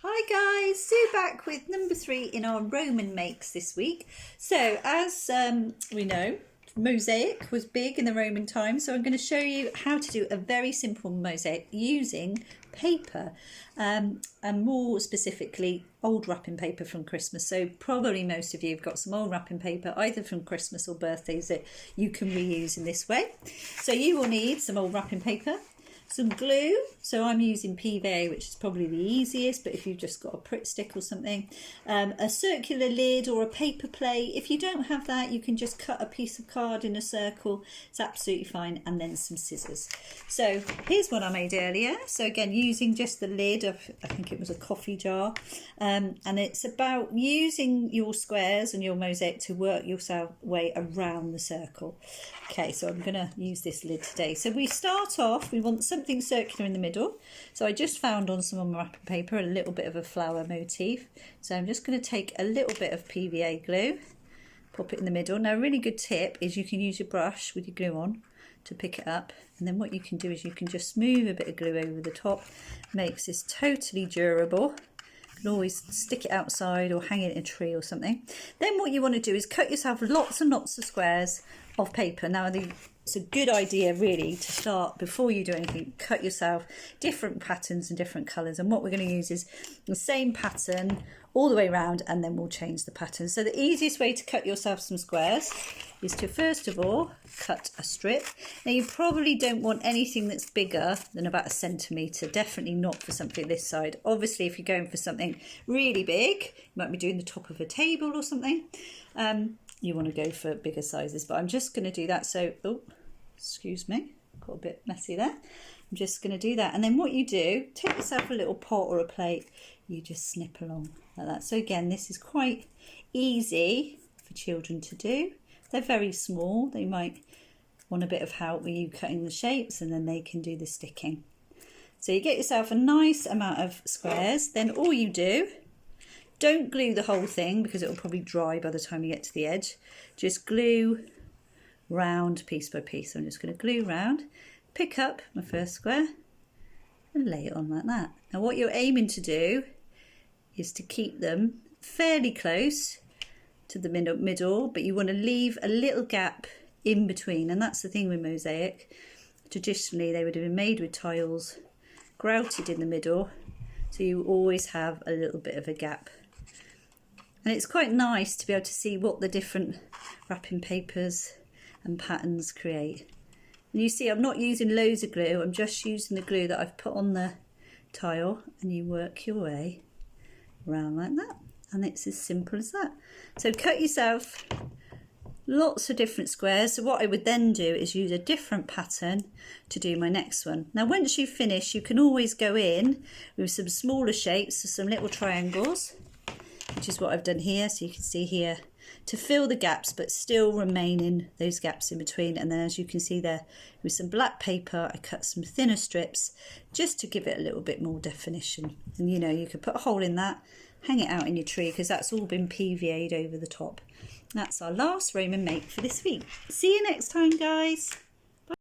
Hi guys, Sue back with number 3 in our Roman makes this week. So as we know, mosaic was big in the Roman times, so I'm going to show you how to do a very simple mosaic using paper and more specifically old wrapping paper from Christmas. So probably most of you have got some old wrapping paper either from Christmas or birthdays that you can reuse in this way. So you will need some old wrapping paper, some glue, so I'm using PVA, which is probably the easiest, but if you've just got a Pritt stick or something, a circular lid or a paper plate. If you don't have that, you can just cut a piece of card in a circle, it's absolutely fine, and then some scissors. So here's what I made earlier. So again, using just the lid of, I think it was a coffee jar, and it's about using your squares and your mosaic to work your way around the circle. Okay, so I'm going to use this lid today. So we start off, we want something circular in the middle. So I just found on some of my wrapping paper a little bit of a flower motif. So I'm just going to take a little bit of PVA glue, pop it in the middle. Now a really good tip is you can use your brush with your glue on to pick it up. And then what you can do is you can just smooth a bit of glue over the top. Makes this totally durable. You can always stick it outside or hang it in a tree or something. Then what you want to do is cut yourself lots and lots of squares of paper. Now it's a good idea really to start, before you do anything, cut yourself different patterns and different colours, and what we're going to use is the same pattern all the way around, and then we'll change the pattern. So the easiest way to cut yourself some squares is to first of all cut a strip. Now you probably don't want anything that's bigger than about 1 centimetre, definitely not for something this side. Obviously if you're going for something really big, you might be doing the top of a table or something, you want to go for bigger sizes, but I'm just going to do that. So, oh, excuse me, got a bit messy there. I'm just going to do that. And then what you do, take yourself a little pot or a plate, you just snip along like that. So again, this is quite easy for children to do. They're very small. They might want a bit of help with you cutting the shapes, and then they can do the sticking. So you get yourself a nice amount of squares. Then all you do, don't glue the whole thing because it will probably dry by the time you get to the edge. Just glue round piece by piece. So I'm just going to glue round, pick up my first square and lay it on like that. Now what you're aiming to do is to keep them fairly close to the middle, but you want to leave a little gap in between. And that's the thing with mosaic. Traditionally they would have been made with tiles, grouted in the middle, so you always have a little bit of a gap. And it's quite nice to be able to see what the different wrapping papers and patterns create. And you see I'm not using loads of glue, I'm just using the glue that I've put on the tile, and you work your way around like that. And it's as simple as that. So cut yourself lots of different squares. So what I would then do is use a different pattern to do my next one. Now once you finish, you can always go in with some smaller shapes, so some little triangles, which is what I've done here. So you can see here, to fill the gaps but still remaining those gaps in between. And then as you can see there, with some black paper I cut some thinner strips just to give it a little bit more definition. And you know, you could put a hole in that, hang it out in your tree, because that's all been PVA'd over the top. That's our last Roman make for this week. See you next time guys.